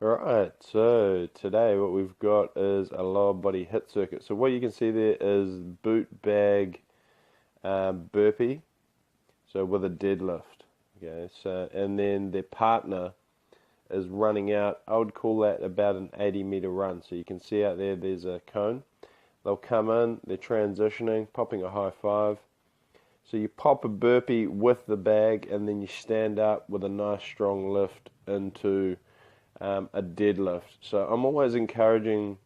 Alright, so today what we've got is a lower body hit circuit. So what you can see there is boot bag burpee, so with a deadlift. Okay, so and then their partner is running out. I would call that about an 80-meter run. So you can see out there, there's a cone. They'll come in, they're transitioning, popping a high five. So you pop a burpee with the bag, and then you stand up with a nice strong lift into a deadlift. So I'm always encouraging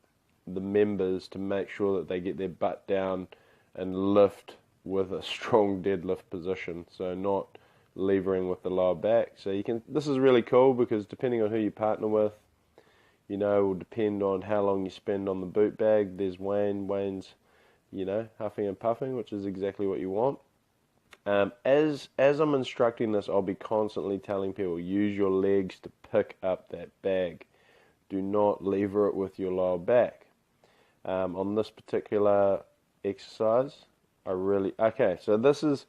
the members to make sure that they get their butt down and lift with a strong deadlift position. So not levering with the lower back. So you can. This is really cool because depending on who you partner with, it will depend on how long you spend on the boot bag. There's Wayne's, huffing and puffing, which is exactly what you want. As I'm instructing this, I'll be constantly telling people, use your legs to pick up that bag. Do not lever it with your lower back. On this particular exercise, okay, so this is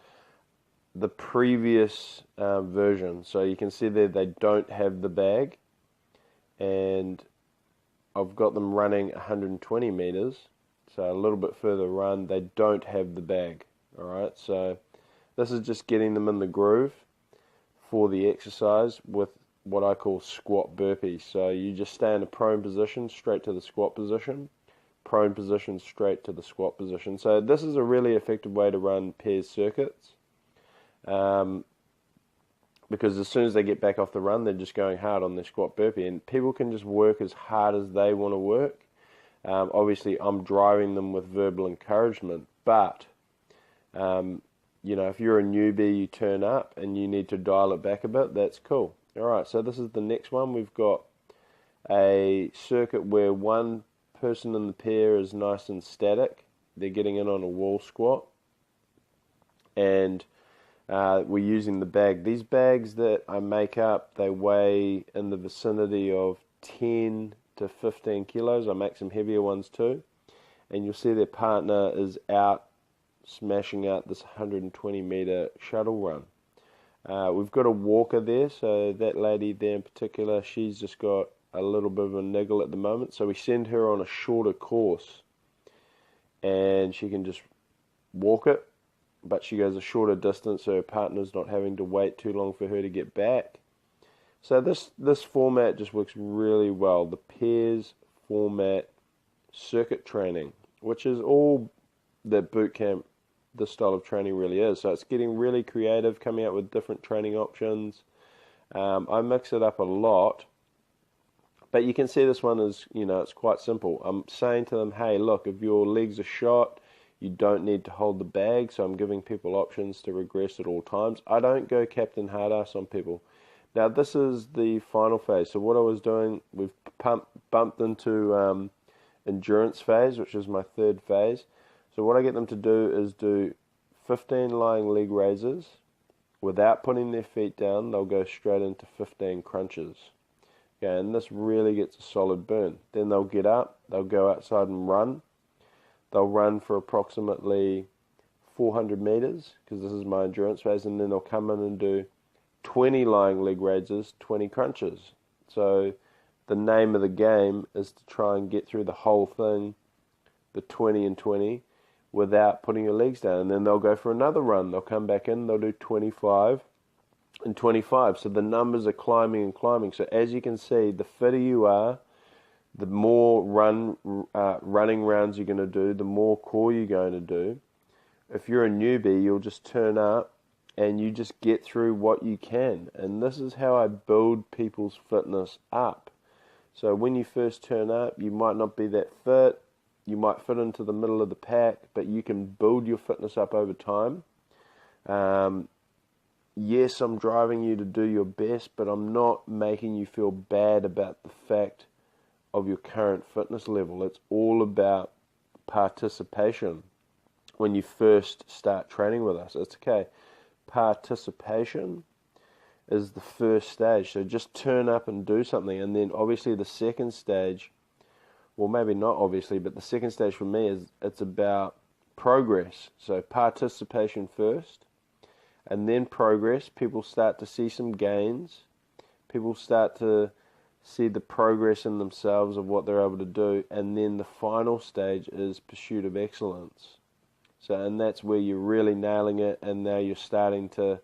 the previous version. So you can see there they don't have the bag, and I've got them running 120 meters, so a little bit further run. They don't have the bag. All right, so this is just getting them in the groove for the exercise with what I call squat burpees. So you just stay in a prone position, straight to the squat position, prone position, straight to the squat position. So this is a really effective way to run pairs circuits, because as soon as they get back off the run, they're just going hard on their squat burpee, and people can just work as hard as they want to work. Obviously, I'm driving them with verbal encouragement, but if you're a newbie, you turn up and you need to dial it back a bit, that's cool. All right, so this is the next one. We've got a circuit where one person in the pair is nice and static. They're getting in on a wall squat, and we're using the bag. These bags that I make up, they weigh in the vicinity of 10 to 15 kilos. I make some heavier ones too. And you'll see their partner is out smashing out this 120-meter shuttle run. We've got a walker there, so that lady there in particular, she's just got a little bit of a niggle at the moment. So we send her on a shorter course, and she can just walk it, but she goes a shorter distance, so her partner's not having to wait too long for her to get back. So this format just works really well. The pairs format circuit training, which is all that boot camp, this style of training really is. So it's getting really creative, coming out with different training options. I mix it up a lot, but you can see this one is, it's quite simple. I'm saying to them, hey, look, if your legs are shot, you don't need to hold the bag, so I'm giving people options to regress at all times. I don't go Captain Hardass on people. Now, this is the final phase. So what I was doing, we've bumped into endurance phase, which is my third phase. So what I get them to do is do 15 lying leg raises. Without putting their feet down, they'll go straight into 15 crunches. Okay, and this really gets a solid burn. Then they'll get up, they'll go outside and run. They'll run for approximately 400 meters, because this is my endurance phase, and then they'll come in and do 20 lying leg raises, 20 crunches. So the name of the game is to try and get through the whole thing, the 20 and 20, without putting your legs down. And then they'll go for another run. They'll come back in, they'll do 25 and 25. So the numbers are climbing and climbing. So as you can see, the fitter you are, the more running rounds you're going to do, the more core you're going to do. If you're a newbie, you'll just turn up and you just get through what you can. And this is how I build people's fitness up. So when you first turn up, you might not be that fit. You might fit into the middle of the pack, but you can build your fitness up over time. Yes, I'm driving you to do your best, but I'm not making you feel bad about the fact of your current fitness level. It's all about participation. When you first start training with us, it's okay. Participation is the first stage. So just turn up and do something. And then obviously the second stage, well, maybe not obviously, but the second stage for me is it's about progress. So participation first, and then progress. People start to see some gains. People start to see the progress in themselves of what they're able to do, and then the final stage is pursuit of excellence. So, and that's where you're really nailing it, and now you're starting to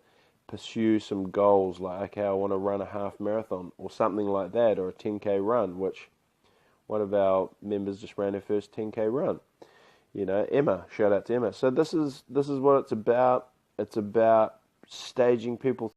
pursue some goals, like, okay, I want to run a half marathon or something like that, or a 10K run, which one of our members just ran her first 10K run. You know, Emma, shout out to Emma. So this is what it's about. It's about staging people